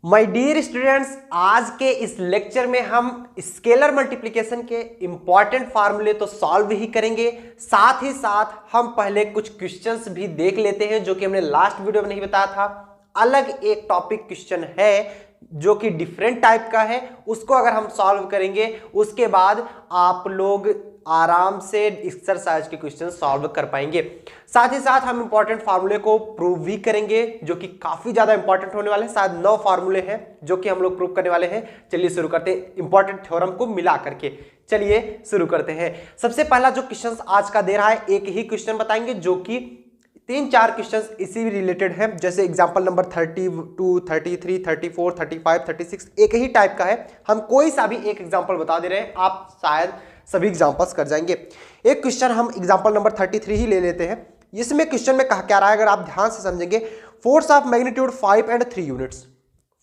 My dear students, आज के इस लेक्चर में हम स्केलर मल्टीप्लिकेशन के इंपॉर्टेंट फार्मूले तो सॉल्व ही करेंगे, साथ ही साथ हम पहले कुछ क्वेश्चंस भी देख लेते हैं जो कि हमने लास्ट वीडियो में नहीं बताया था। अलग एक टॉपिक क्वेश्चन है जो कि डिफरेंट टाइप का है, उसको अगर हम सॉल्व करेंगे उसके बाद आप लोग आराम से एक्सरसाइज के क्वेश्चन सॉल्व कर पाएंगे। साथ ही साथ हम इंपॉर्टेंट फार्मूले को प्रूव भी करेंगे जो कि काफी ज्यादा इंपॉर्टेंट होने वाले हैं। शायद 9 फार्मूले हैं जो कि हम लोग प्रूव करने वाले हैं। चलिए शुरू करते हैं इंपॉर्टेंट थ्योरम को मिला करके। चलिए शुरू करते हैं। सबसे पहला जो क्वेश्चन आज का दे रहा है, एक ही क्वेश्चन बताएंगे जो कि 3-4 क्वेश्चन इसी रिलेटेड है। जैसे एग्जांपल नंबर 32, 33, 34, 35, 36 एक ही टाइप का है। हम कोई सा भी एक एग्जांपल बता दे रहे हैं, आप शायद सभी एग्जांपल्स कर जाएंगे। एक क्वेश्चन हम एग्जांपल नंबर 33 ही ले लेते हैं। इसमें क्वेश्चन में कहा क्या रहा है, अगर आप ध्यान से समझेंगे, force of magnitude 5 and 3 units,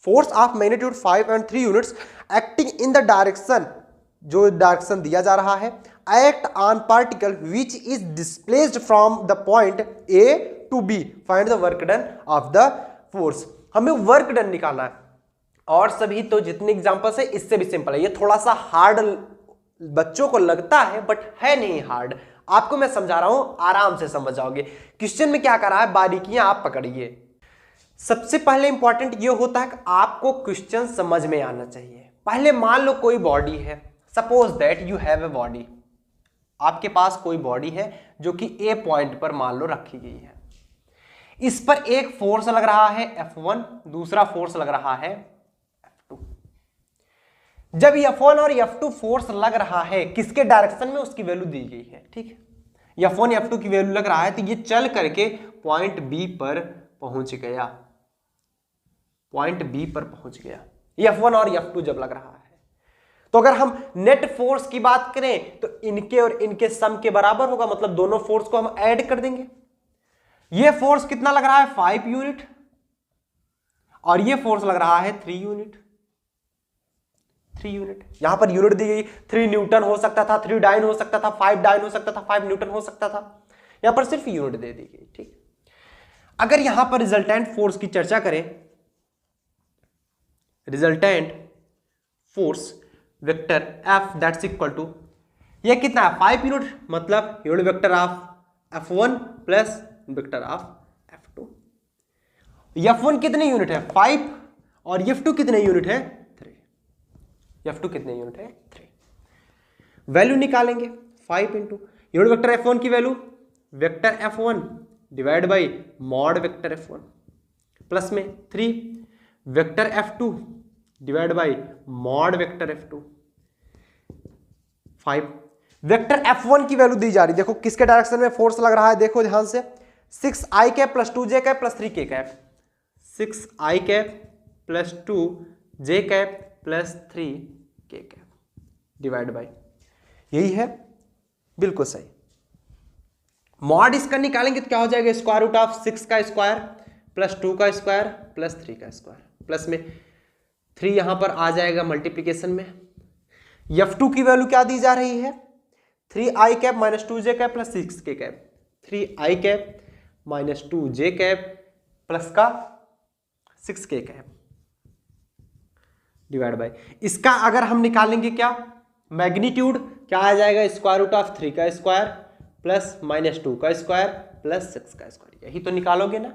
force of magnitude 5 and 3 units acting in the direction, जो डायरेक्शन दिया जा रहा है, act on particle which is displaced from the point A to B, find the work done of the force. हमें work done निकालना है और सभी तो जितने एग्जांपल्स है इससे भी सिंपल है। ये थोड़ा सा हार्ड बच्चों को लगता है बट है नहीं हार्ड। आपको मैं समझा रहा हूं, आराम से समझ जाओगे। क्वेश्चन में क्या कर रहा है, बारीकियां आप पकड़िए। सबसे पहले इंपॉर्टेंट ये होता है कि आपको क्वेश्चन समझ में आना चाहिए। पहले मान लो कोई बॉडी है, suppose that you have a body, आपके पास कोई बॉडी है जो कि ए पॉइंट पर मान लो रखी गई है। इस पर एक फोर्स लग रहा है F1, दूसरा फोर्स लग रहा है F2। जब F1 और F2 फोर्स लग रहा है, किसके डायरेक्शन में, उसकी वैल्यू दी गई है, ठीक है। F1 F2 की वैल्यू लग रहा है तो ये चल करके पॉइंट बी पर पहुंच गया, पॉइंट बी पर पहुंच गया। F1 और F2 जब लग रहा है तो अगर हम नेट फोर्स की बात करें तो इनके और इनके सम के बराबर होगा, मतलब दोनों फोर्स को हम ऐड कर देंगे। ये फोर्स कितना लग रहा है, 5 यूनिट, और ये फोर्स लग रहा है 3 यूनिट। 3 यूनिट, यहां पर यूनिट दी गई, 3 न्यूटन हो सकता था, 3 डाइन हो सकता था, 5 डाइन हो सकता था, 5 न्यूटन हो सकता था। यहां पर सिर्फ यूनिट दे दी गई, ठीक। अगर यहां पर रिजल्टेंट फोर्स की चर्चा करें, resultant force vector F that's equal to, ये कितना है, 5 यूनिट, मतलब unit vector of F1 plus vector of F2। F1 कितने यूनिट है, 5, और F2 कितने यूनिट है, 3। F2 कितने यूनिट है, 3। वैल्यू निकालेंगे, 5 इंटू यूनिट वेक्टर F1 की value vector F1 divide by mod vector F1 plus में 3 vector F2 divide by mod vector F2 5। Vector F1 की वैल्यू दी जा रही, देखो किसके डायरेक्शन में फोर्स लग रहा है, देखो ध्यान से, 6i cap plus 2j cap plus 3k cap, 6i cap plus 2j cap plus 3k cap divide by, यही है, बिल्कुल सही। मॉड इसका निकालेंगे तो क्या हो जाएगा, स्क्वायर रूट ऑफ 6 का स्क्वायर प्लस 2 का स्क्वायर प्लस 3 का स्क्वायर, प्लस में 3 यहां पर आ जाएगा मल्टीप्लीकेशन में। F2 की वैल्यू क्या दी जा रही है, 3i cap minus 2j cap plus 6k cap, 3i cap minus 2j cap plus का 6k कैप डिवाइड बाय, इसका अगर हम निकालेंगे क्या, मैग्नीट्यूड क्या आ जाएगा, स्क्वायर रूट ऑफ 3 का स्क्वायर प्लस माइनस 2 का स्क्वायर प्लस 6 का स्क्वायर, यही तो निकालोगे ना।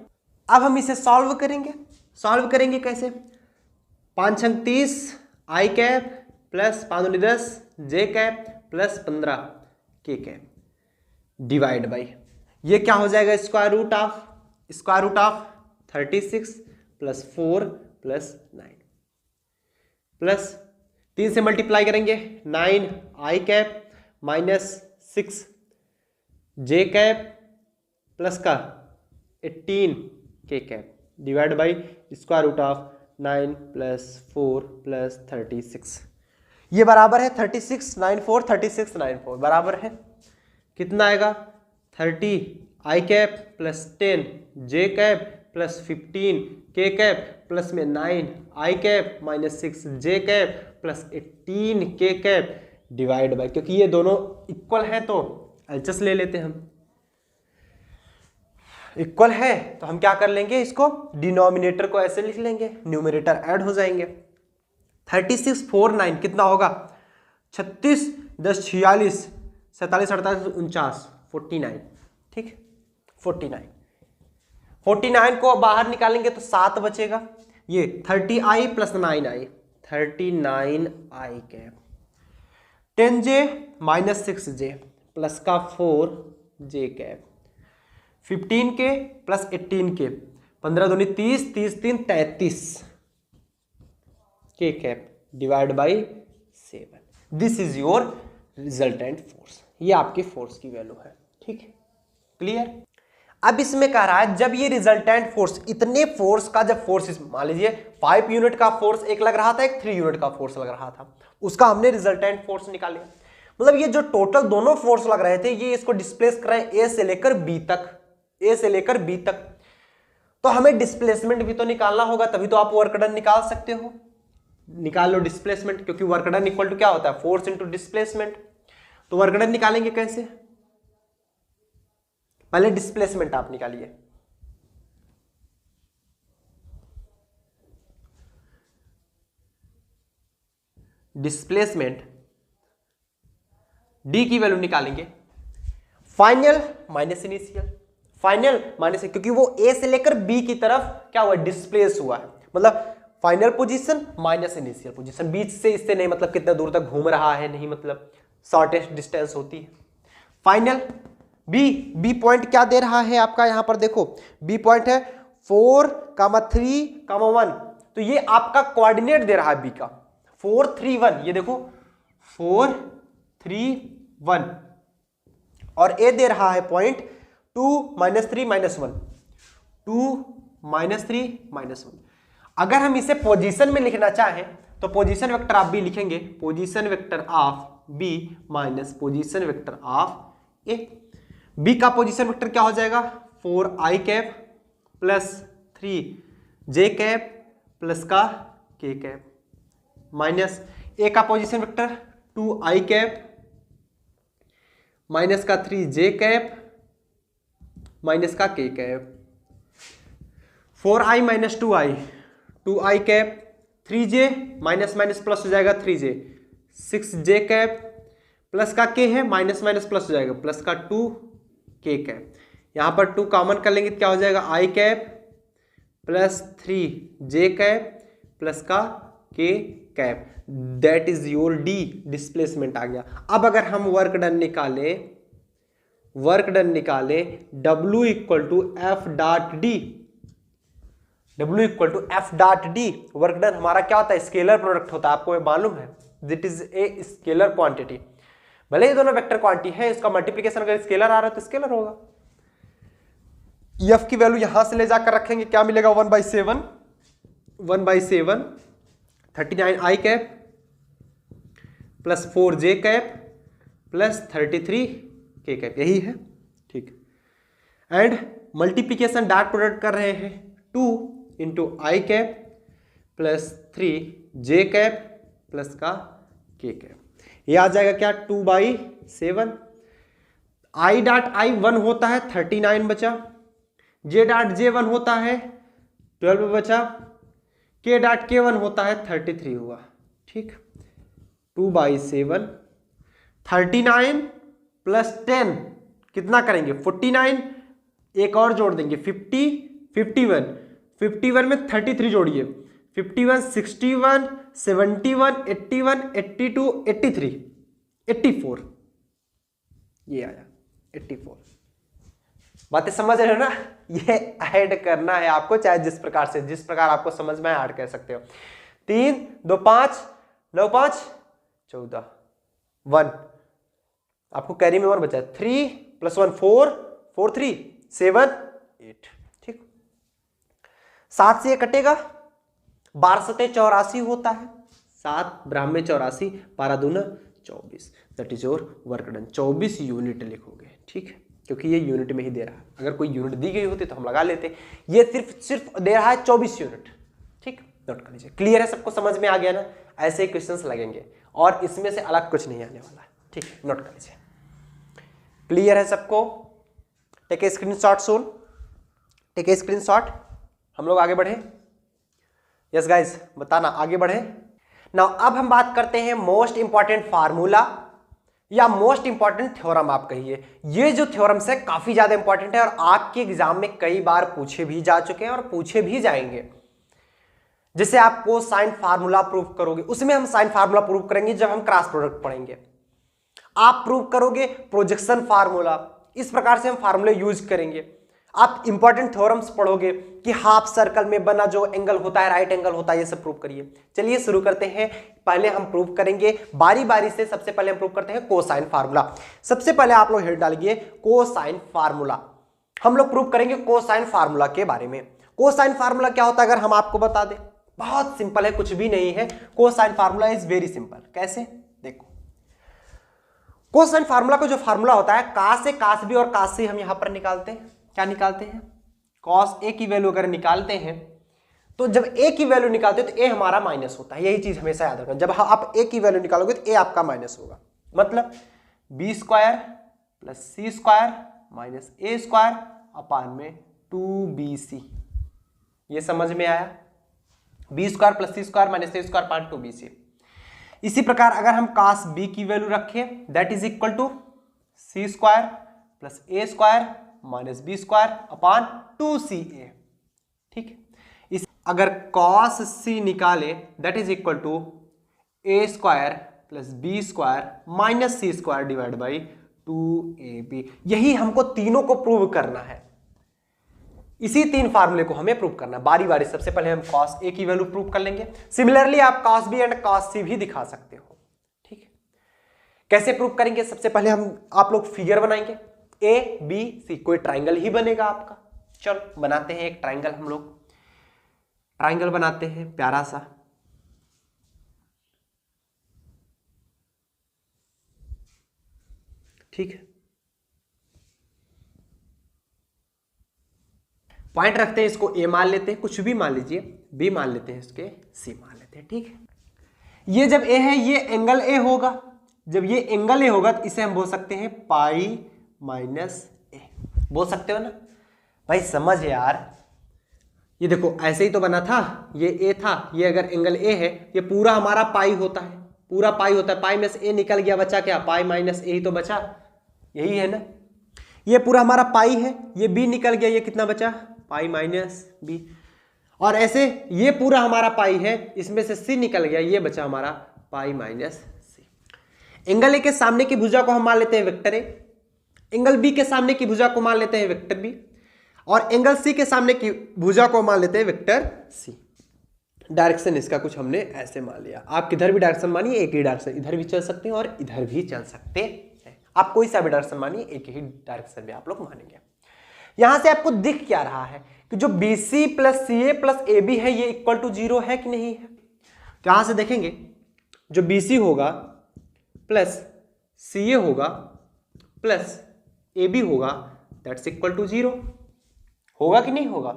अब हम इसे सॉल्व करेंगे। सॉल्व करेंगे कैसे, 5 छंग 30 आई कैप प्लस 5 दूनी 10 जे कैप प्लस 15 के कैप डिवाइड बाई, ये क्या हो जाएगा, square root of 36 plus 4 plus 9 plus 3 से मल्टीप्लाई करेंगे, 9 I cap minus 6 J cap plus का 18 K cap divide by square root of 9 plus 4 plus 36, ये बराबर है 36 9 4 36 9 4 बराबर है कितना आएगा, 30 आई कैप प्लस 10 जे कैप प्लस 15 के कैप प्लस में 9 I cap minus 6 J cap plus 18 K cap divide by, क्योंकि ये दोनों इक्वल है तो एलएचएस ले लेते हैं हम। इक्वल है तो हम क्या कर लेंगे, इसको डिनोमिनेटर को ऐसे लिख लेंगे, न्यूमरेटर ऐड हो जाएंगे। 36 4 9 कितना होगा, 36 10 46 47 48 49 49, ठीक 49। 49 को बाहर निकालेंगे तो 7 बचेगा, ये 30i plus 9i 39i cap, 10j minus 6j plus का 4j cap, 15k plus 18k 15 दूनी 30 30 3 33 के cap divide by 7। This is your resultant force, ये आपके फोर्स की वैल्यू है, ठीक है, क्लियर। अब इसमें कह रहा है जब ये रिजल्टेंट फोर्स, इतने फोर्स का जब फोर्स, मान लीजिए 5 यूनिट का फोर्स एक लग रहा था, एक 3 यूनिट का फोर्स लग रहा था, उसका हमने रिजल्टेंट फोर्स निकाले। मतलब ये जो टोटल दोनों फोर्स लग रहे थे, ये इसको डिस्प्लेस कर रहे हैं ए से लेकर बी तक, ए से लेकर बी तक। तो हमें डिस्प्लेसमेंट भी तो निकालना होगा, तभी तो आप वर्क डन निकाल सकते हो। निकाल लो डिस्प्लेसमेंट, क्योंकि वर्क डन इक्वल टू क्या होता है, फोर्स इंटू डिस्प्लेसमेंट। तो वर्क डन निकालेंगे कैसे, पहले डिस्प्लेसमेंट आप निकालिए। डिस्प्लेसमेंट डी की वैल्यू निकालेंगे, final minus initial, final minus, क्योंकि वो ए से लेकर बी की तरफ क्या हुआ, डिस्प्लेस हुआ है। मतलब final position minus initial position, बीच से इससे नहीं, मतलब कितना दूर तक घूम रहा है, नहीं मतलब शॉर्टेस्ट डिस्टेंस होती है। फाइनल बी पॉइंट क्या दे रहा है आपका, यहां पर देखो बी पॉइंट है 4, 3, 1, तो ये आपका कोऑर्डिनेट दे रहा है बी का 4, 3, 1, ये देखो 4, 3, 1, और ए दे रहा है पॉइंट 2, -3, -1, 2, -3, -1। अगर हम इसे पोजीशन में लिखना चाहें तो पोजीशन वेक्टर ऑफ बी लिखेंगे, position vector of B minus position vector of A. B का पोजीशन वेक्टर क्या हो जाएगा, 4i cap plus 3j cap plus का k कैप, माइनस ए का position vector 2i cap minus का 3j cap minus का k cap, 4i minus 2i 2i cap, 3j minus minus plus हो जाएगा 3j, 6j cap plus का k है, minus minus plus हो जाएगा plus का 2k कैप। यहां पर 2 कॉमन कर लेंगे, क्या हो जाएगा i cap plus 3j cap plus का k cap, that is your D displacement आ गया। अब अगर हम वर्क डन निकालें w equal to F dot D, W equal to F dot D, work done हमारा क्या होता है, स्केलर प्रोडक्ट होता है, आपको ये मालूम है, that is a scalar quantity. भले ही दोनों वेक्टर क्वांटिटी है, इसका मल्टीप्लिकेशन अगर स्केलर आ रहा है तो स्केलर होगा। एफ की वैल्यू यहां से ले जाकर रखेंगे, क्या मिलेगा 1/7 39i cap plus 4j cap plus 33k cap, यही है, ठीक। एंड मल्टीप्लिकेशन डॉट प्रोडक्ट कर रहे हैं, 2 into I cap plus 3j cap plus का k कैप, ये आ जाएगा क्या 2/7। i डॉट i 1 होता है 39 बचा, j डॉट j 1 होता है 12 बचा, k डॉट k 1 होता है 33 हुआ, ठीक। 2/7, 39 प्लस 10 कितना करेंगे 49, एक और जोड़ देंगे 50, 51 में 33 जोड़िए, 51, 61, 71, 81, 82, 83, 84, ये आया 84। बातें समझ रहे हो ना, ये ऐड करना है आपको, चाहे जिस प्रकार आपको समझ में ऐड कर सकते हो। 3, 2, 5, 9, 5, 14, 1, आपको कैरी में 1 बचा, 3 + 1 4, 4 3 7 8, ठीक। 7 से ये कटेगा, 12 सते 84 होता है, 7 ब्राह्मे 84, 12 दूना 24, that is your work done. 24 unit लिखोगे, ठीक है, क्योंकि ये यूनिट में ही दे रहा है। अगर कोई यूनिट दी गई होती तो हम लगा लेते, ये सिर्फ दे रहा है 24 यूनिट, ठीक। नोट कर लीजिए, क्लियर है, सबको समझ में आ गया ना। ऐसे ही क्वेश्चंस लगेंगे और इसमें से अलग कुछ नहीं आने वाला है, ठीक है, नोट कर लीजिए। क्लियर है सबको, take a screenshot soon. Take a screenshot. हम लोग आगे बढ़े। यस गाइस, बताना आगे बढ़े। नाउ अब हम बात करते हैं मोस्ट इंपॉर्टेंट फार्मूला या मोस्ट इंपॉर्टेंट थ्योरम आप कहिए। ये जो थ्योरम्स है काफी ज्यादा इंपॉर्टेंट है और आपके एग्जाम में कई बार पूछे भी जा चुके हैं और पूछे भी जाएंगे। जैसे आपको साइन फार्मूला प्रूव करोगे, उसमें हम साइन फार्मूला प्रूव करेंगे जब हम क्रॉस प्रोडक्ट पढ़ेंगे। आप प्रूव करोगे प्रोजेक्शन फार्मूला, इस प्रकार से हम फार्मूले यूज करेंगे। आप इंपॉर्टेंट थ्योरम्स पढ़ोगे कि हाफ सर्कल में बना जो एंगल होता है राइट एंगल होता है, ये सब प्रूव करिए। चलिए शुरू करते हैं। पहले हम प्रूव करेंगे बारी बारी से। सबसे पहले हम प्रूव करते हैं कोसाइन फार्मूला। सबसे पहले आप लोग हेड डालिए कोसाइन फार्मूला। हम लोग प्रूव करेंगे कोसाइन फार्मूला के बारे में। कोसाइन फार्मूला क्या होता है अगर हम आपको बता दें, बहुत सिंपल है, कुछ भी नहीं है। Cosine formula is very simple. कैसे, देखो कोसाइन फार्मूला को जो फार्मूला होता है कास से कास बी और कास से हम यहां पर निकालते हैं। क्या निकालते हैं? कॉस ए की वैल्यू अगर निकालते हैं तो जब ए की वैल्यू निकालते हैं तो ए हमारा माइनस होता है। यही चीज हमेशा याद रखना, जब आप ए की वैल्यू निकालोगे तो ए आपका माइनस होगा। मतलब B square plus C square minus A square upon में 2bc। ये समझ में आया? B square plus C square minus A square upon 2bc। इसी प्रकार अगर हम कास बी की वैल्यू रखें that is equal to C square plus A square minus B square upon 2ca। ठीक है, इस अगर cos c निकाले that is equal to A square plus B square minus C square divide by 2ab। यही हमको तीनों को prove करना है। इसी तीन फार्मूले को हमें प्रूव करना है बारी बारी। सबसे पहले हम cos a की वैल्यू प्रूव कर लेंगे। सिमिलरली आप cos b and cos c भी दिखा सकते हो। ठीक है, कैसे प्रूव करेंगे? सबसे पहले आप लोग फिगर बनाएंगे ए बी सी, कोई ट्राइंगल ही बनेगा आपका। चलो बनाते हैं एक ट्राइंगल। हम लोग ट्राइंगल बनाते हैं प्यारा सा। ठीक है, पॉइंट रखते हैं, इसको ए मान लेते हैं, कुछ भी मान लीजिए, बी मान लेते हैं, इसके सी मान लेते हैं। ठीक है, ये जब ए है ये एंगल ए होगा। जब ये एंगल ए होगा तो इसे हम बोल सकते हैं पाई माइनस ए। बोल सकते हो ना भाई? समझ यार, ये देखो ऐसे ही तो बना था, ये ए था, ये अगर एंगल ए है ये पूरा हमारा पाई होता है, पूरा पाई होता है। पाई में से ए निकल गया, बचा क्या? पाई माइनस ए ही तो बचा, यही है ना। ये पूरा हमारा पाई है, ये बी निकल गया, ये कितना बचा? Pi minus B. और ऐसे ये पूरा हमारा पाई है, इसमें से सी निकल गया, ये बचा हमारा pi minus C. Angle A के सामने की भुजा को हम मान लेते हैं वेक्टर ए, एंगल बी के सामने की भुजा को मान लेते हैं वेक्टर बी, और एंगल सी के सामने की भुजा को मान लेते हैं वेक्टर सी। डायरेक्शन इसका कुछ हमने ऐसे मान लिया। आप किधर भी डायरेक्शन मानिए, एक ही डायरेक्शन, इधर भी चल सकते हैं और इधर भी चल सकते हैं। आप कोई सा भी डायरेक्शन मानिए, एक ही डायरेक्शन में आप लोग मानेंगे। यहां से आपको दिख क्या रहा है कि जो BC plus CA plus AB है ये इक्वल टू 0 है कि नहीं है? तो यहां से देखेंगे जो BC होगा प्लस CA होगा प्लस AB होगा दैट्स इक्वल टू 0। होगा कि नहीं होगा?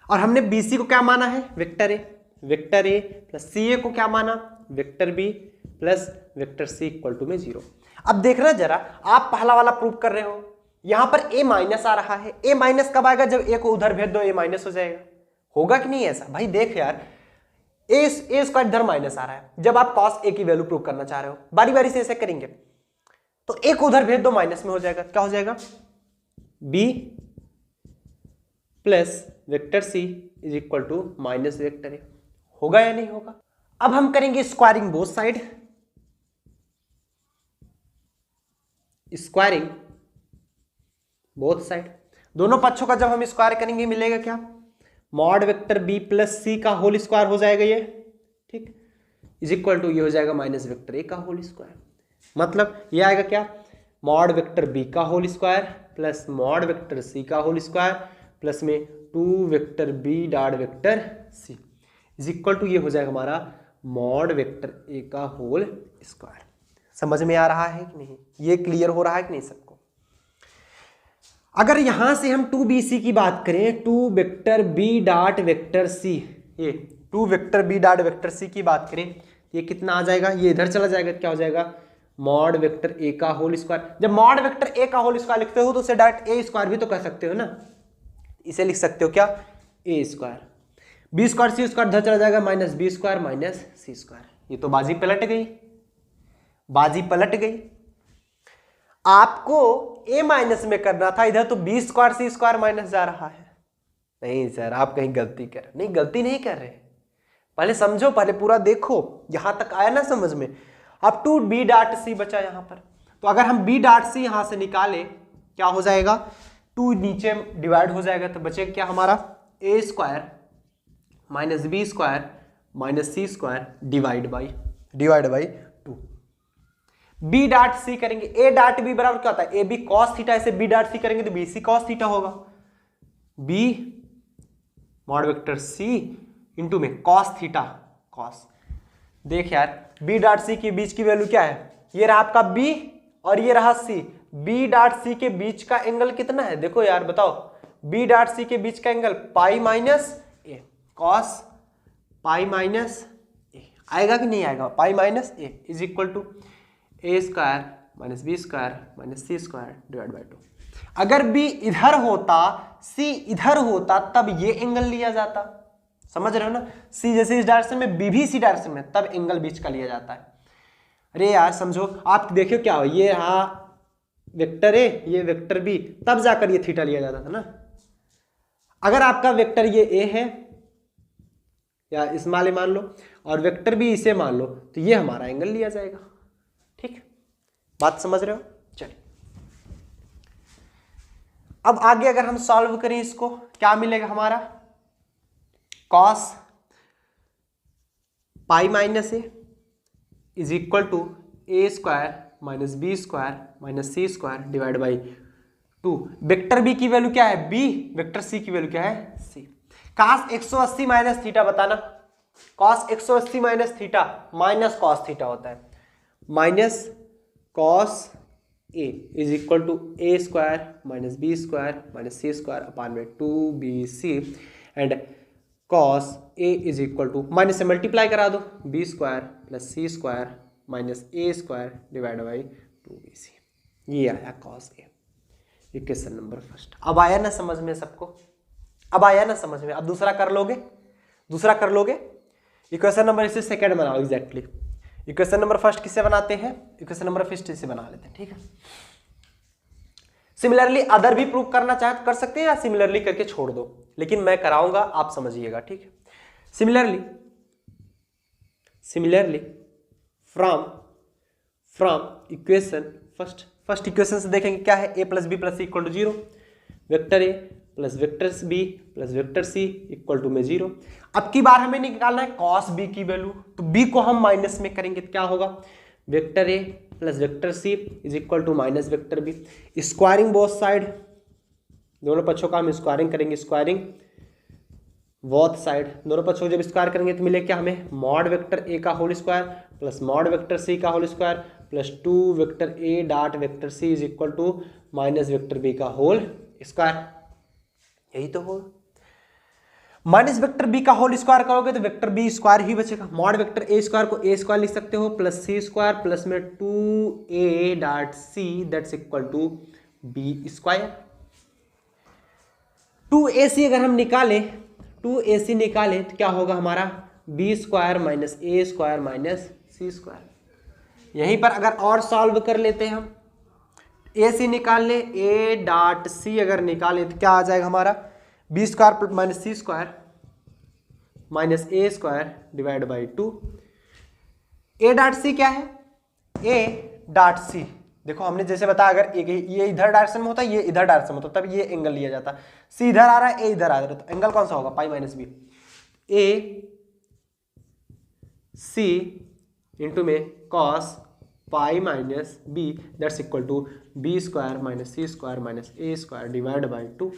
और हमने BC को क्या माना है? Vector A. Vector A plus CA को क्या माना? Vector B plus vector C equal to में 0। अब देखना जरा, आप पहला वाला प्रूव कर रहे हो, यहां पर A माइनस आ रहा है। A माइनस कब आएगा? जब A को उधर भेज दो, A माइनस हो जाएगा। होगा कि नहीं ऐसा? भाई देख यार, ए स्क्वायर इधर माइनस आ रहा है। जब आप cos A की वैल्यू प्रूव करना चाह रहे हो, बारी बारी से ऐसे करेंगे तो A को उधर भेज दो, माइनस में हो जाएगा। क्या हो जाएगा? B plus vector C is equal to minus vector A। होगा या नहीं होगा? अब हम करेंगे squaring both side. Squaring both side, दोनों पक्षों का जब हम स्क्वायर करेंगे मिलेगा क्या? Mod vector B plus C का होल स्क्वायर हो जाएगा ये। ठीक, इज इक्वल टू ये हो जाएगा माइनस वेक्टर ए का होल स्क्वायर। मतलब ये आएगा क्या? मॉड वेक्टर बी का whole square plus mod vector C का होल स्क्वायर प्लस में 2 vector B dot vector C is equal to ये हो जाएगा हमारा मॉड वेक्टर ए का होल स्क्वायर। समझ में आ रहा है कि नहीं? ये क्लियर हो रहा है कि नहीं सबको? अगर यहां से हम 2bc की बात करें, 2 vector B dot vector C, ये 2 vector B dot vector C की बात करें, ये कितना आ जाएगा? ये इधर चला जाएगा, क्या हो जाएगा? मॉड वेक्टर ए का होल स्क्वायर। जब मॉड वेक्टर ए का होल स्क्वायर लिखते हो तो उसे डायरेक्ट ए स्क्वायर भी तो कर सकते हो ना। इसे लिख सकते हो क्या, ए स्क्वायर, बी स्क्वायर सी स्क्वायर इधर चला जाएगा minus B square minus C square. ये तो बाजी पलट गई, बाजी पलट गई। आपको ए माइनस में करना था, इधर तो बी स्क्वायर सी स्क्वायर माइनस जा रहा है। नहीं सर, आप कहीं गलती कर, नहीं गलती नहीं कर रहे, पहले समझो, पहले पूरा देखो, यहां तक आया ना समझ में। अब टू बी डॉट सी बचा यहां पर, तो अगर हम बी डॉट सी यहां से निकाले क्या हो जाएगा, टू नीचे डिवाइड हो जाएगा, तो बचेगा क्या हमारा, A square minus B square minus C square divide by two. B dot C करेंगे, ए डॉट बी बराबर क्या होता है, ए बी कॉस थीटा, ऐसे बी डॉट सी करेंगे तो बी सी कॉस थीटा होगा, B mod vector C into में कॉस थीटा कॉस। देख यार, बी डॉट सी के बीच की वैल्यू क्या है, ये रहा आपका बी और ये रहा सी, बी डॉट सी के बीच का एंगल कितना है, देखो यार बताओ, बी डॉट सी के बीच का angle pi minus A, cos pi minus A, आएगा कि नहीं आएगा, pi minus A is equal to A square minus B square minus C square divide by two. अगर बी इधर होता, सी इधर होता, तब ये एंगल लिया जाता, समझ रहे हो ना, सी जैसे इस डायरेक्शन में, बी भी इसी डायरेक्शन में, तब एंगल बीच का लिया जाता है। अरे यार समझो, आप देखियो क्या हो, ये रहा वेक्टर ए, ये वेक्टर बी, तब जाकर ये थीटा लिया जाता था ना। अगर आपका वेक्टर ये ए है या स्मॉल ए मान लो, और वेक्टर बी इसे मान लो, तो ये हमारा एंगल लिया जाएगा। ठीक, बात समझ रहे हो। चलिए अब आगे अगर हम सॉल्व करें इसको, क्या मिलेगा हमारा, cos pi minus A is equal to A square minus B square minus C square divide by two. Vector B की वैल्यू क्या है, बी, वेक्टर सी की वैल्यू क्या है, सी। कॉस 180 माइनस थीटा बताना, cos 180 minus theta minus cos theta होता है, minus cos A is equal to A square minus B square minus C square upon में 2bc, and cos A is equal to, minus से multiply करा दो, B square plus C square minus A square divide by 2bc। ये आया cos A, equation number first. अब आया ना समझ में सबको, अब आया ना समझ में। अब दूसरा कर लोगे, दूसरा कर लोगे, इक्वेशन नंबर इसे सेकंड बनाओ एग्जैक्टली। इक्वेशन नंबर फर्स्ट किससे बनाते हैं, इक्वेशन नंबर फर्स्ट से बना लेते हैं, ठीक है। सिमिलरली अदर भी प्रूव करना चाहे तो कर सकते हैं, या सिमिलरली करके छोड़ दो, लेकिन मैं कराऊंगा, आप समझिएगा, ठीक है। Similarly from equation first equation से देखेंगे क्या है, A plus B plus C equal to 0, vector A plus vector B plus vector C equal to में 0। अब की बार हमें निकालना है कॉस बी की वैल्यू, तो बी को हम माइनस में करेंगे तो क्या होगा, vector A plus vector C is equal to minus vector B. Squaring both side, दोनों पक्षों का हम स्क्वायरिंग करेंगे, स्क्वायरिंग बोथ साइड, दोनों पक्षों जब स्क्वायर करेंगे तो मिले क्या हमें, मॉड वेक्टर ए का whole square plus mod vector C का whole square plus 2 vector A dot vector C is equal to minus vector B का होल स्क्वायर। यही तो हो, माइनस वेक्टर बी का होल स्क्वायर करोगे तो वेक्टर बी स्क्वायर ही बचेगा। मॉड वेक्टर ए square को ए स्क्वायर लिख सकते हो प्लस सी स्क्वायर प्लस में 2a dot C that's equal to B square. 2ac अगर हम निकालें, 2ac निकालें तो क्या होगा हमारा, B square minus A square minus C square. यहीं पर अगर और सॉल्व कर लेते हैं हम, ए सी निकाल ले, ए डॉट सी अगर निकाले तो क्या आ जाएगा हमारा, B square minus C square minus A square divide by 2। A dot C क्या है, ए डॉट सी, देखो हमने जैसे बताया, अगर ये इधर डायरेक्शन में होता है, ये इधर डायरेक्शन में होता, तब ये एंगल लिया जाता। सी इधर आ रहा है, ए इधर आ रहा है, तो एंगल कौन सा होगा, pi minus B. A C into में cos pi minus B that's equal to B square minus C square minus A square divide by 2।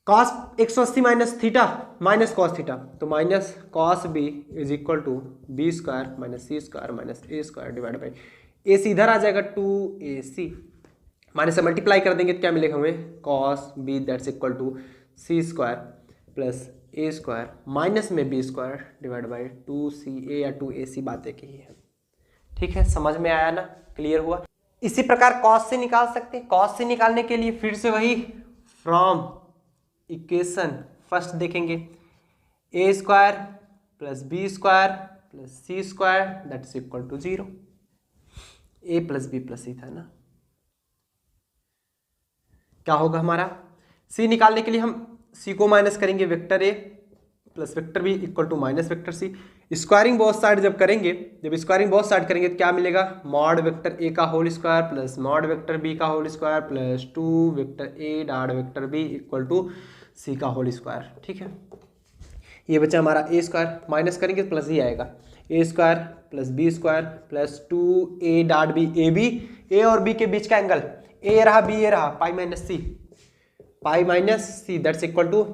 Cos 180 minus theta minus cos theta, तो minus cos B is equal to B square minus C square minus A square divide by, A C इधर आ जाएगा 2ac, minus से multiply कर देंगे तो क्या मिलेगा हमें, cos B that's equal to C square plus A square minus में B square divide by 2ca या 2ac बातें की है। ठीक है, समझ में आया ना, क्लियर हुआ। इसी प्रकार कॉस से निकाल सकते हैं। कॉस से निकालने के लिए फिर से वही फ्रॉम इक्वेशन फर्स्ट देखेंगे, A square plus B square plus C square that is equal to 0। A plus B plus C था ना, क्या होगा हमारा, सी निकालने के लिए हम सी को माइनस करेंगे, vector A plus vector B equal to minus vector C. Squaring both side जब करेंगे, जब स्क्वायरिंग बोथ साइड करेंगे तो क्या मिलेगा, मॉड वेक्टर ए का whole square plus mod vector B का whole square plus 2 vector A dot vector B equal to C का होल स्क्वायर। ठीक है, ये बचा हमारा ए स्क्वायर, माइनस करेंगे प्लस ही आएगा, A square plus B square plus 2 a dot B, A B, A और बी के बीच का एंगल ए रहा बी ए रहा, pi minus C that's equal to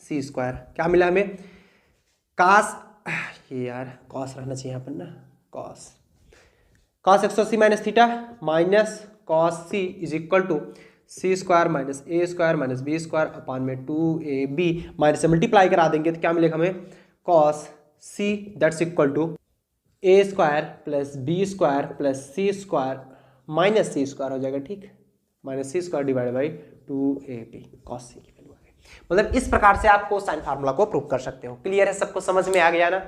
C square. क्या मिला हमें, कास, ये यार कॉस रहना चाहिए यहाँ पर ना, cos 180 minus theta minus cos C is equal to C square minus A square minus B square upon में 2ab माइनस से मल्टीप्लाई करा देंगे तो क्या मिलेगा हमें, cos C that's equal to A square plus B square plus C square minus C square हो जाएगा। ठीक, minus C square divide by 2ab cos C की वैल्यू आ गई। मतलब इस प्रकार से आप कोसाइन फार्मूला को प्रूव कर सकते हो। क्लियर है, सबको समझ में आ गया ना।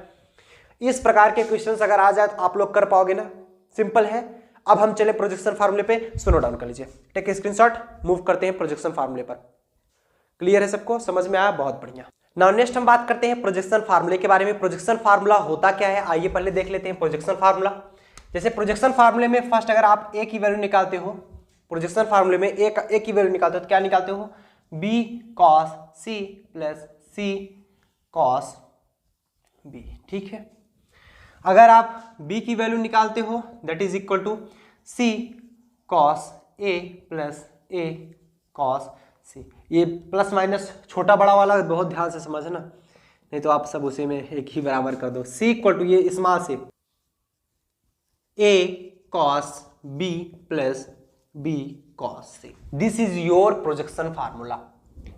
इस प्रकार के क्वेश्चंस अगर आ जाए तो आप लोग कर पाओगे ना, सिंपल है। अब हम चले प्रोजेक्शन फार्मूले पे, सुनो डाउन कर लीजिए, टेक स्क्रीनशॉट, मूव करते हैं प्रोजेक्शन फार्मूले पर। क्लियर है, सबको समझ में आया, बहुत बढ़िया। नाउ नेक्स्ट हम बात करते हैं प्रोजेक्शन फार्मूले के बारे में। प्रोजेक्शन फार्मूला होता क्या है, आइए पहले देख लेते हैं प्रोजेक्शन फार्मूला। जैसे प्रोजेक्शन फार्मूले में फर्स्ट अगर आप ए की वैल्यू निकालते हो, प्रोजेक्शन फार्मूले में ए की वैल्यू निकालते हो तो क्या निकालते हो, B cos C plus C cos B. ठीक है, अगर आप b की वैल्यू निकालते हो that is equal to c cos a plus a cos c। ये प्लस माइनस छोटा बड़ा वाला बहुत ध्यान से समझना, नहीं तो आप सब उसी में एक ही बराबर कर दो। c इक्वल टू ये स्मॉल से a cos b plus b cos c। This is your projection formula.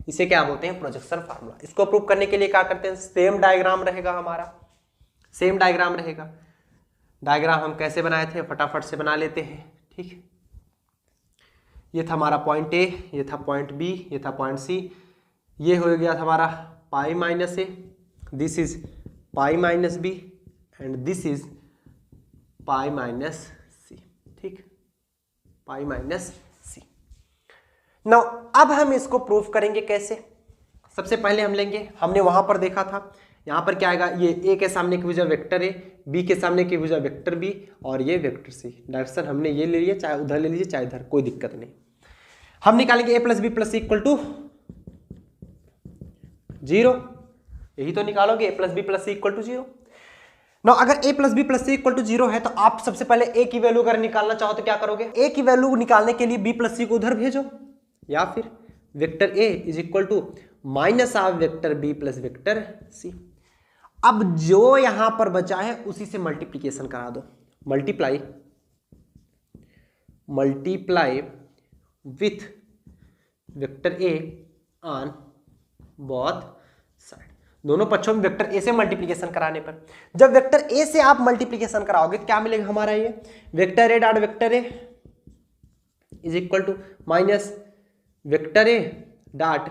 इसे क्या बोलते हैं, प्रोजेक्शन फार्मूला। इसको प्रूव करने के लिए क्या करते हैं, सेम डायग्राम रहेगा हमारा, सेम डायग्राम रहेगा। डायग्राम हम कैसे बनाए थे, फटाफट से बना लेते हैं। ठीक, ये था हमारा पॉइंट ए, ये था पॉइंट बी, ये था पॉइंट सी, ये हो गया था हमारा pi minus A, this is pi minus B and this is pi minus C. ठीक, पाई माइनस सी। नाउ अब हम इसको प्रूफ करेंगे कैसे। सबसे पहले हम लेंगे, हमने वहां पर देखा था, यहाँ पर क्या आएगा, ये ए के सामने की भुजा वेक्टर ए, बी के सामने की भुजा वेक्टर बी और ये वेक्टर सी। डायरेक्शन हमने ये ले लिया, चाहे उधर ले लीजिए चाहे इधर, कोई दिक्कत नहीं। हम निकालेंगे A plus B plus C equal to 0, यही तो निकालोगे, A plus B plus C equal to 0। ना अगर A plus B plus C equal to 0 है तो आप सबसे पहले ए की वैल्यू अगर निकालना चाहो तो क्या करोगे, ए की वैल्यू निकालने के लिए बी प्लस सी को उधर भेजो, या फिर vector A is equal to minus of vector B plus vector C. अब जो यहां पर बचा है उसी से मल्टीप्लीकेशन करा दो, multiply with vector A on both side. दोनों पक्षों में वेक्टर ए से मल्टीप्लीकेशन कराने पर, जब वेक्टर ए से आप मल्टीप्लीकेशन कराओगे तो क्या मिलेगा हमारा, ये vector A dot vector A is equal to minus vector A dot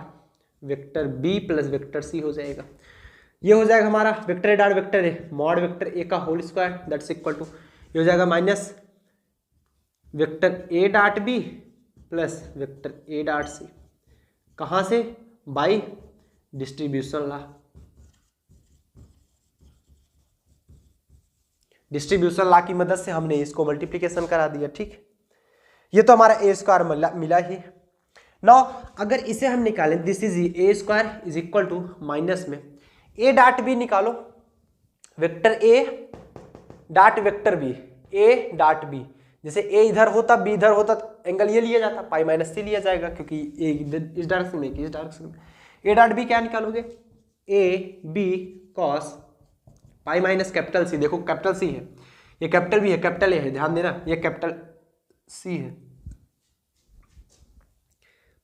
vector B plus vector C हो जाएगा। ये हो जाएगा हमारा vector A dot vector A mod vector A का whole square that's equal to, ये हो जाएगा minus vector A dot B plus vector A dot C. कहाँ से, by distribution law. Distribution law की मदद से हमने इसको मल्टीप्लीकेशन करा दिया। ठीक, ये तो हमारा ए स्क्वायर मिला ही। नाउ अगर इसे हम निकालें, this is A square is equal to minus में ए डॉट बी निकालो, vector A dot vector B, A dot B, जैसे ए इधर होता बी इधर होता तो एंगल ये लिया जाता, पाई माइनस सी लिया जाएगा, क्योंकि ए इस डायरेक्शन में इस डायरेक्शन में। ए डॉट बी क्या निकालोगे, A B cos pi minus capital C. देखो कैपिटल सी है, ये कैपिटल बी है, कैपिटल ए है, ध्यान देना, ये कैपिटल सी है,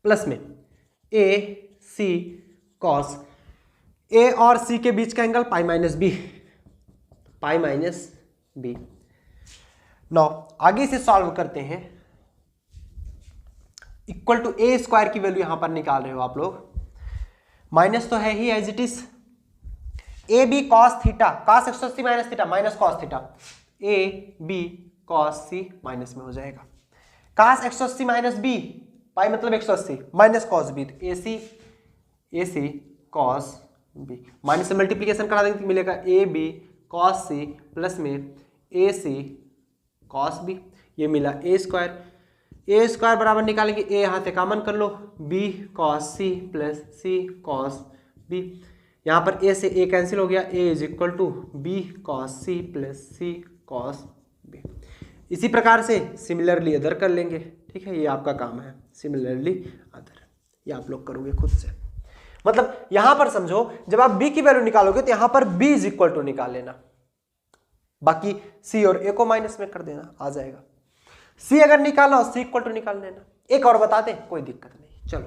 प्लस में ए सी कॉस, ए और सी के बीच का angle pi minus B, pi minus B. Now आगे से सॉल्व करते हैं, इक्वल टू ए स्क्वायर की वैल्यू यहां पर निकाल रहे हो आप लोग, माइनस तो है ही as it is, A B cos theta, cos 180 minus theta minus cos theta, A B cos C minus में हो जाएगा, कॉस 180 माइनस बी, पाई मतलब 180 माइनस कॉस बी, तो A C cos B, minus से मल्टीप्लीकेशन करा देंगे तो मिलेगा A B cos C plus में ए सी कॉस बी, ये मिला ए स्क्वायर बराबर निकालेंगे, ए यहाँ से कॉमन कर लो, B cos C plus C cos B, यहाँ पर ए से ए कैंसिल हो गया, A is equal to B cos C plus C cos B. इसी प्रकार से सिमिलरली अदर कर लेंगे, ठीक है, ये आपका काम है, सिमिलरली अदर ये आप लोग करोगे खुद से। मतलब यहां पर समझो जब आप b की वैल्यू निकालोगे तो यहां पर b इज इक्वल टू निकाल लेना, बाकी c और a को माइनस में कर देना, आ जाएगा। c अगर निकालना हो c इक्वल टू निकाल लेना। एक और बता दें, कोई दिक्कत नहीं, चलो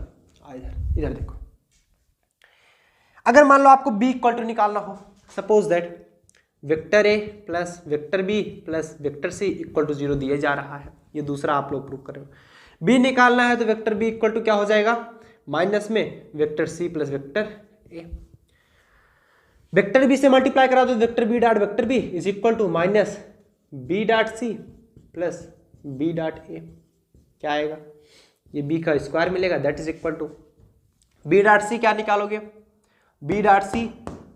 इधर देखो, अगर मान लो आपको b इक्वल टू निकालना हो, suppose that vector a plus vector b plus vector c equal to 0 दिया जा रहा है, ये दूसरा आप लोग प्रूव कर रहे हो। b निकालना है तो वेक्टर b इक्वल टू क्या हो जाएगा, माइनस में vector c plus vector a, vector b से मल्टीप्लाई करा दो vector b dot vector b is equal to minus b dot c plus b dot a, क्या आएगा, ये b का स्क्वायर मिलेगा, that is equal to b dot c क्या निकालोगे, b dot c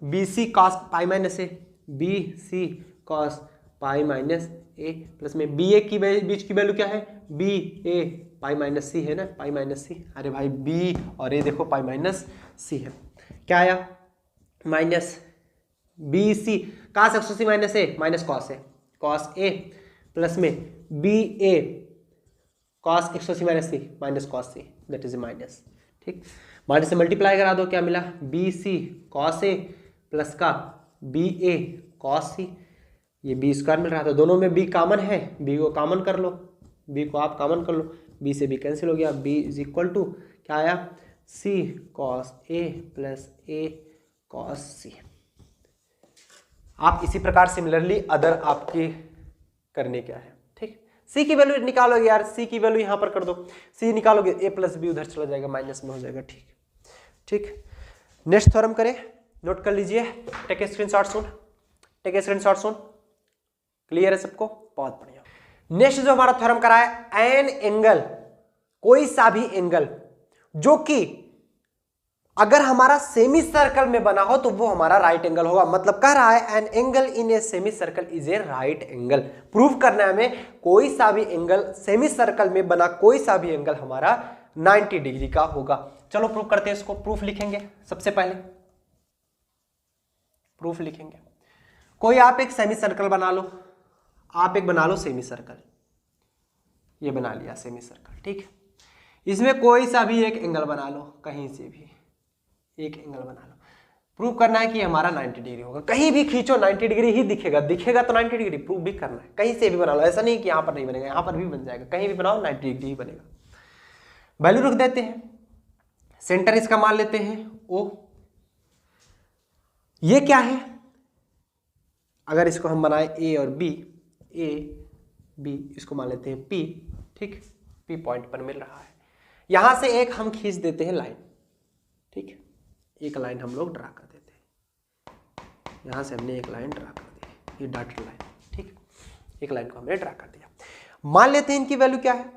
B C cos pi minus A, B C cos pi minus A plus में B A की बीच की वैल्यू क्या है, बी ए पाई माइनस सी है ना, पाई माइनस सी, अरे भाई बी और ए देखो पाई माइनस सी है, क्या आया minus B C cos 180 minus A minus cos A plus में B A cos 180 minus C minus cos C, that is A minus, ठीक, माइनस से मल्टीप्लाई करा दो, क्या मिला, B C cos A plus का बी ए कॉस सी, ये B square मिल रहा था, दोनों में बी कॉमन है, बी को कॉमन कर लो, बी को आप कॉमन कर लो, बी से बी कैंसिल हो गया, बी इज इक्वल टू क्या आया, सी cos A plus A cos सी। आप इसी प्रकार सिमिलरली अदर आपकी करने क्या है, ठीक, सी की वैल्यू निकालोगे यार, सी की वैल्यू यहां पर कर दो, सी निकालोगे ए प्लस बी उधर चला जाएगा, माइनस में हो जाएगा, ठीक ठीक। नेक्स्ट थ्योरम करें, नोट कर लीजिए, take a screenshot soon, take a screenshot soon, clear है सबको, बहुत बढ़िया। नेक्स्ट जो हमारा थ्योरम करा है, एन एंगल, कोई सा भी एंगल जो कि अगर हमारा सेमी सर्कल में बना हो तो वो हमारा राइट एंगल होगा, मतलब कह रहा है an angle in a semi circle is a right angle. Prove करना है हमें कोई सा भी एंगल, सेमी सर्कल में बना कोई सा भी एंगल हमारा 90 डिग्री का होगा। चलो प्रूव करते हैं इसको, प्रूफ लिखेंगे, सबसे पहले प्रूफ लिखेंगे। कोई आप एक सेमी सर्कल बना लो, आप एक बना लो सेमी सर्कल, ये बना लिया सेमी सर्कल, ठीक, इसमें कोई सा भी एक एंगल बना लो, कहीं से भी एक एंगल बना लो, प्रूव करना है कि हमारा 90 डिग्री होगा, कहीं भी खींचो 90 डिग्री ही दिखेगा, दिखेगा तो 90 डिग्री, प्रूव भी करना है, कहीं से भी बना लो, ऐसा नहीं कि यहां पर नहीं बनेगा, यहां पर भी बन जाएगा, कहीं भी बनाओ 90 डिग्री ही बनेगा। वैल्यू रख देते हैं, सेंटर इसका मान लेते हैं ओ, ये क्या है, अगर इसको हम बनाए ए और बी, ए बी, इसको मान लेते हैं पी, ठीक, पी पॉइंट पर मिल रहा है, यहां से एक हम खींच देते हैं लाइन, ठीक, एक लाइन हम लोग ड्रा कर देते हैं, यहां से हमने एक लाइन ड्रा कर दी, ये डॉटेड लाइन, ठीक, एक लाइन को हमने ड्रा कर दिया। मान लेते हैं इनकी वैल्यू क्या है,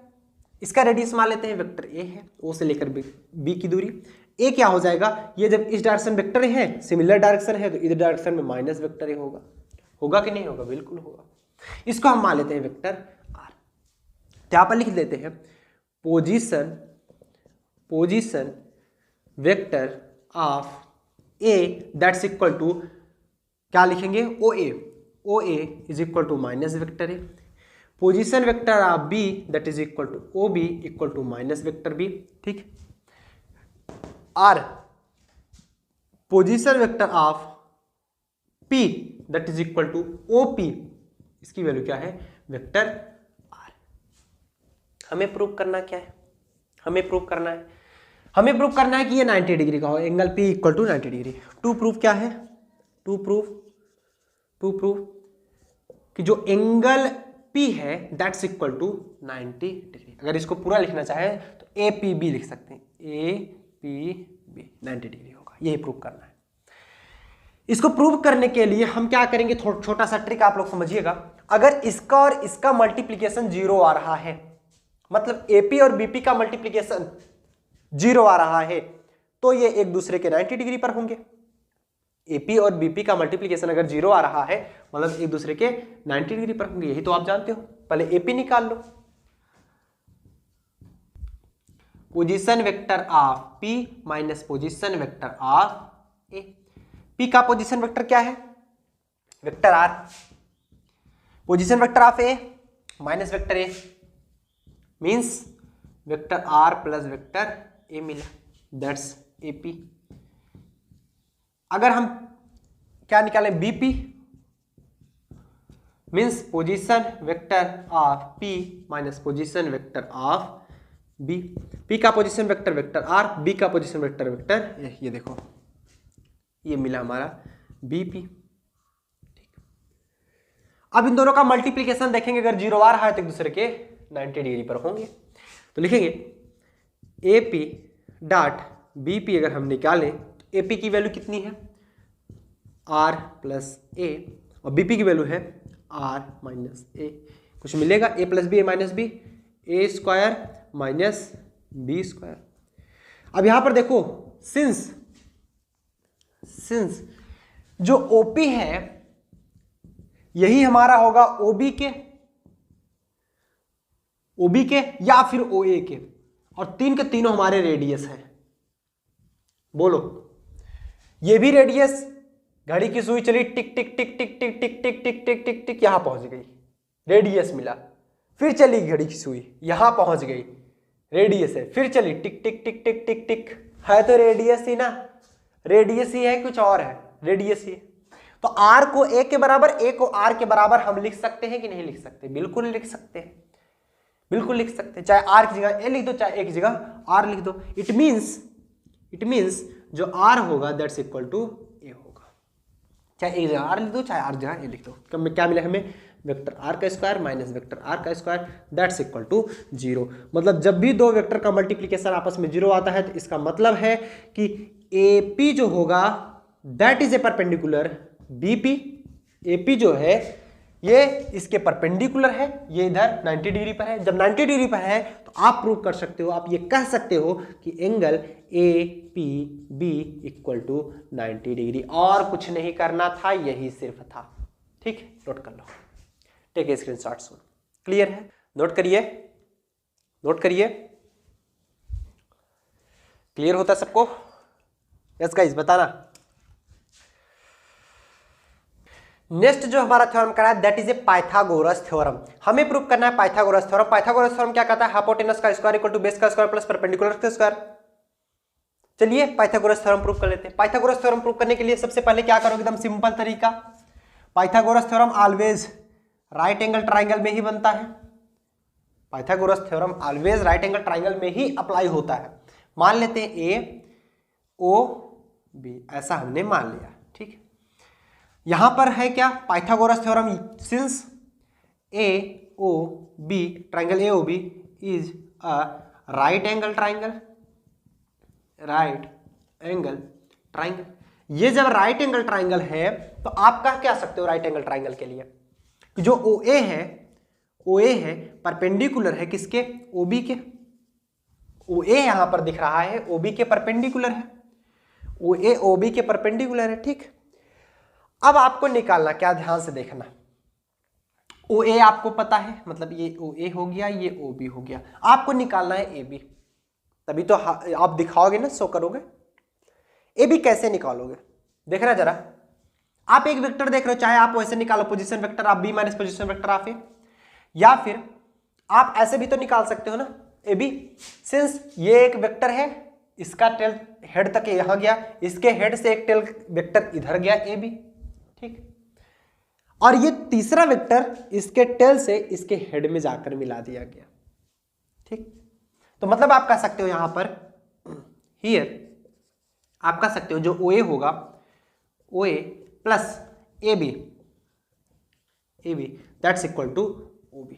इसका रेडियस मान लेते हैं वेक्टर ए है, ओ से लेकर बी की दूरी, ए क्या हो जाएगा, ये जब इस डायरेक्शन वेक्टर है, सिमिलर डायरेक्शन है, तो इधर डायरेक्शन में माइनस वेक्टर ए होगा, होगा कि नहीं होगा, बिल्कुल होगा। इसको हम मान लेते हैं वेक्टर आर, तो यहां पर लिख देते हैं position vector of A that's equal to, क्या लिखेंगे, O A is equal to minus vector A, position vector of B that is equal to O B equal to minus vector B, ठीक, R position vector of P that is equal to O P, इसकी value क्या है, vector are. हमें prove करना क्या है, हमें prove करना है कि ये 90 डिग्री का हो, angle P equal to 90 degree. To proof क्या है, टू प्रूफ कि जो एंगल पी है दैट्स इक्वल टू 90 डिग्री। अगर इसको पूरा लिखना चाहे तो ए पी बी लिख सकते हैं, ए पी बी 90 डिग्री होगा, यही प्रूव करना है। इसको प्रूव करने के लिए हम क्या करेंगे, छोटा सा ट्रिक आप लोग समझिएगा। अगर इसका और इसका मल्टीप्लीकेशन 0 आ रहा है, मतलब एपी और बीपी का मल्टीप्लीकेशन 0 आ रहा है, तो ये एक दूसरे के 90 डिग्री पर होंगे। एपी और बीपी का मल्टीप्लीकेशन अगर 0 आ रहा है मतलब एक दूसरे के 90 डिग्री पर होंगे, यही तो आप जानते हो। पहले एपी निकाल लो, position vector of P minus position vector of A. P का पोजीशन वेक्टर क्या है, vector R, position vector of A minus vector A means vector R plus vector A मिला, दैट्स एपी। अगर हम क्या निकालें, BP means position vector of P minus position vector of B. P का position vector vector R, B का position vector vector ये देखो, ये मिला हमारा बीपी। अब इन दोनों का मल्टीप्लीकेशन देखेंगे, अगर 0 आ रहा है तो एक दूसरे के 90 डिग्री पर होंगे। तो लिखेंगे एपी डॉट बीपी। अगर हम निकालें तो एपी की वैल्यू कितनी है, आर प्लस ए, और बीपी की वैल्यू है आर माइनस ए। कुछ मिलेगा, ए प्लस बी ए माइनस बी, ए स्क्वायर माइनस बी स्क्वायर। अब यहां पर देखो, सिंस जो ओपी है यही हमारा होगा ओबी के या फिर ओए के, और तीन के तीनों हमारे रेडियस हैं। बोलो, ये भी रेडियस, घड़ी की सुई चली टिक टिक टिक टिक टिक टिक टिक टिक टिक टिक टिक, यहां पहुंच गई, रेडियस मिला। फिर चली घड़ी की सुई, यहां पहुंच गई, रेडियस है। फिर चली टिक टिक टिक टिक टिक टिक, है तो रेडियस ही ना, रेडियस ही है, कुछ और है, रेडियस ही है। तो आर को ए के बराबर, ए को आर के बराबर हम लिख सकते हैं कि नहीं लिख सकते, बिल्कुल लिख सकते हैं, बिल्कुल लिख सकते हैं। चाहे आर की जगह ए लिख दो, चाहे ए की जगह आर लिख दो। इट मींस जो आर होगा दैट्स इक्वल टू ए होगा। चाहे ए जगह आर लिख दो, चाहे आर जगह ए लिख दो। क्या मिला हमें, वेक्टर आर का स्क्वायर माइनस वेक्टर आर का स्क्वायर दैट्स इक्वल टू 0। मतलब जब भी दो वेक्टर का मल्टीप्लीकेशन आपस में 0 आता है तो इसका मतलब है कि एपी जो होगा that is A perpendicular BP. AP जो है ये इसके परपेंडिकुलर है, ये इधर 90 डिग्री पर है। जब 90 डिग्री पर है तो आप प्रूव कर सकते हो, आप ये कह सकते हो कि angle A P B equal to 90 degree. और कुछ नहीं करना था, यही सिर्फ था। ठीक, नोट कर लो, take a screenshot soon. Clear है, नोट करिए, नोट करिए। क्लियर होता सबको? यस गाइस, बताना। नेक्स्ट जो हमारा थ्योरम करा है that is A Pythagoras theorem. हमें प्रूव करना है पाइथागोरस थ्योरम। पाइथागोरस थ्योरम क्या कहता है, हाइपोटेनस का स्क्वायर इक्वल टू बेस का स्क्वायर प्लस परपेंडिकुलर का स्क्वायर। चलिए पाइथागोरस थ्योरम प्रूव कर लेते हैं। पाइथागोरस थ्योरम प्रूव करने के लिए सबसे पहले क्या करोगे, एकदम सिंपल तरीका। Pythagoras theorem always right angle triangle में ही बनता है। Pythagoras theorem always right angle triangle में ही अप्लाई होता है। मान लेते हैं ए ओ बी, ऐसा हमने मान लिया। ठीक, यहां पर है क्या, Pythagoras theorem since A O B, triangle A O B is a right angle triangle, right angle triangle. ये जब राइट एंगल ट्राइंगल है तो आप क्या सकते हो राइट एंगल ट्राइंगल के लिए, जो OA है परपेंडिकुलर है किसके, OB के। OA यहां पर दिख रहा है OB के परपेंडिकुलर है, OA OB के परपेंडिकुलर है। ठीक, अब आपको निकालना क्या, ध्यान से देखना। OA आपको पता है, मतलब ये OA हो गया, ये OB हो गया। आपको निकालना है AB, तभी तो आप दिखाओगे ना, शो करोगे। AB कैसे निकालोगे, देखना जरा। आप एक वेक्टर देख रहे हो, चाहे आप वैसे निकालो position vector of B minus position vector of A, या फिर आप ऐसे भी तो निकाल सकते हो ना AB। सिंस ये एक वेक्टर है, इसका टेल हेड तक यहां गया, इसके हेड से एक टेल वेक्टर इधर गया AB। ठीक, और ये तीसरा वेक्टर इसके टेल से इसके हेड में जाकर मिला दिया गया। ठीक, तो मतलब आप कह सकते हो यहां पर हियर आप कह सकते हो जो OA होगा, OA plus AB that's equal to OB।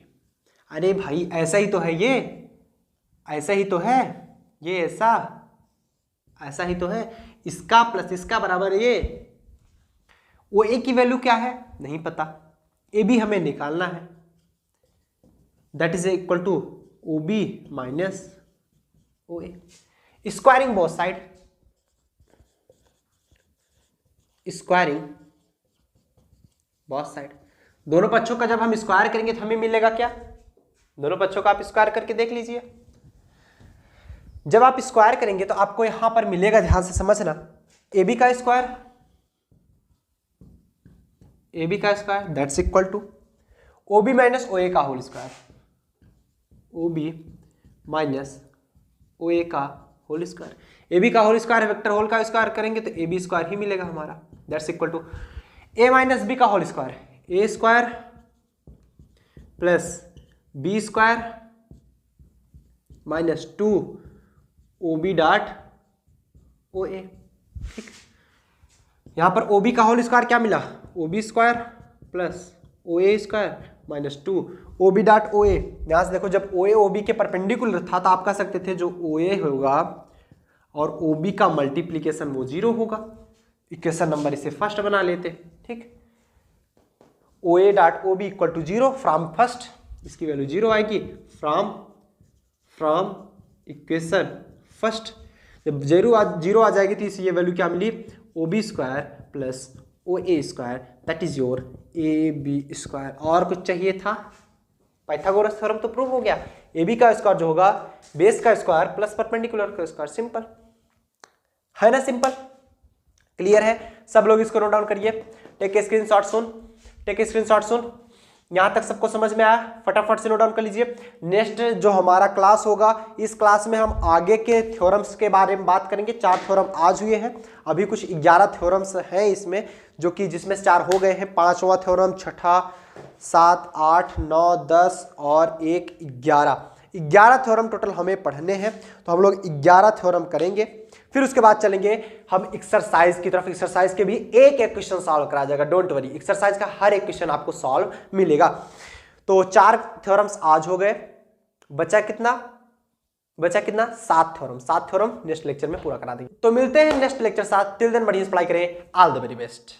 अरे भाई ऐसा ही तो है, ये ऐसा ही तो है, ये ऐसा ही तो है। इसका प्लस इसका बराबर ये। ओ ए की वैल्यू क्या है नहीं पता, ए बी हमें निकालना है, that is equal to O B minus O A. Squaring both side, squaring both side, दोनों पक्षों का जब हम स्क्वायर करेंगे तो हमें मिलेगा क्या, दोनों पक्षों का आप स्क्वायर करके देख लीजिए। जब आप स्क्वायर करेंगे तो आपको यहां पर मिलेगा, ध्यान से समझना, ए बी का स्क्वायर, ए बी का square that's equal to O B minus O A का whole square, O B minus O A का होल स्क्वायर। ए बी का होल स्क्वायर वेक्टर होल का स्क्वायर करेंगे तो ए बी स्क्वायर ही मिलेगा हमारा, that's equal to A minus B का whole square, A square plus B square minus 2 O B dot O A. ठीक, यहां पर ओ बी का होल स्क्वायर क्या मिला, O B square plus O A square minus 2 O B dot O A. यहां से देखो, जब ओ ए ओ बी के परपेंडिकुलर था तो आप कह सकते थे जो ओ ए होगा और ओ बी का मल्टीप्लीकेशन वो 0 होगा, इक्वेशन नंबर इसे फर्स्ट बना लेते। ठीक, O A dot O B equal to 0 from first, इसकी वैल्यू 0 आएगी, फ्रॉम इक्वेशन फर्स्ट। जब 0 आ जाएगी तो इसी ये वैल्यू क्या मिली, O B square plus O A square that is your A B square. और कुछ चाहिए था, पाइथागोरस थ्योरम तो प्रूव हो गया, ए बी का स्क्वायर जो होगा बेस का स्क्वायर प्लस परपेंडिकुलर का स्क्वायर, सिंपल है ना, सिंपल क्लियर है। सब लोग इसको नोट डाउन करिए, take a screenshot soon, take a screenshot soon. यहां तक सबको समझ में आया, फटाफट से नोट डाउन कर लीजिए। नेक्स्ट जो हमारा क्लास होगा, इस क्लास में हम आगे के थ्योरम्स के बारे में बात करेंगे। 4 थ्योरम आज हुए हैं, अभी कुछ 11 थ्योरम्स हैं इसमें, जो कि जिसमें 4 हो गए हैं, 5वां थ्योरम, 6ठा, 7, 8, 9, 10 और 1 11 थ्योरम टोटल हमें पढ़ने हैं। तो हम लोग 11 थ्योरम करेंगे, फिर उसके बाद चलेंगे हम एक्सरसाइज की तरफ। एक्सरसाइज के भी एक एक क्वेश्चन सॉल्व करा जाएगा, डोंट वरी, एक्सरसाइज का हर एक क्वेश्चन आपको सॉल्व मिलेगा। तो 4 थ्योरम्स आज हो गए, बचा कितना 7 थ्योरम। 7 थ्योरम नेक्स्ट लेक्चर में पूरा करा देंगे। तो मिलते हैं नेक्स्ट लेक्चर साथ, टिल देन बढ़िया पढ़ाई करें, ऑल द वेरी बेस्ट।